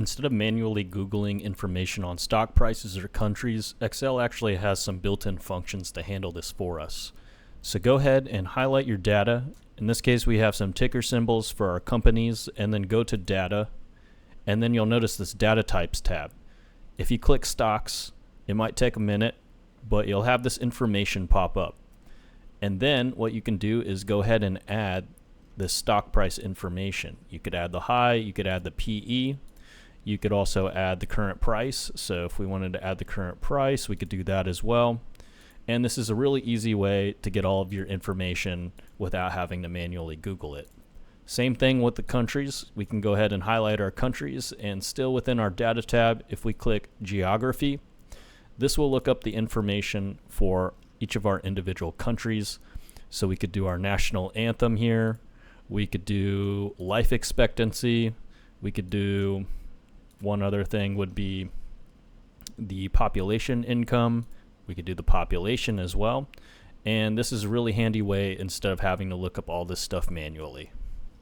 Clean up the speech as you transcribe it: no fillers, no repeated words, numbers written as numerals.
Instead of manually Googling information on stock prices or countries, Excel actually has some built-in functions to handle this for us. So go ahead and highlight your data. In this case, we have some ticker symbols for our companies, and then go to Data, and then you'll notice this Data Types tab. If you click Stocks, it might take a minute, but you'll have this information pop up. And then what you can do is go ahead and add the stock price information. You could add the high, you could add the PE, you could also add the current price. So if we wanted to add the current price, we could do that as well. And this is a really easy way to get all of your information without having to manually Google it. Same thing with the countries. We can go ahead and highlight our countries, and still within our data tab, if we click geography, this will look up the information for each of our individual countries. So we could do our national anthem here. We could do life expectancy. We could do, one other thing would be the population income. We could do the population as well. And this is a really handy way instead of having to look up all this stuff manually.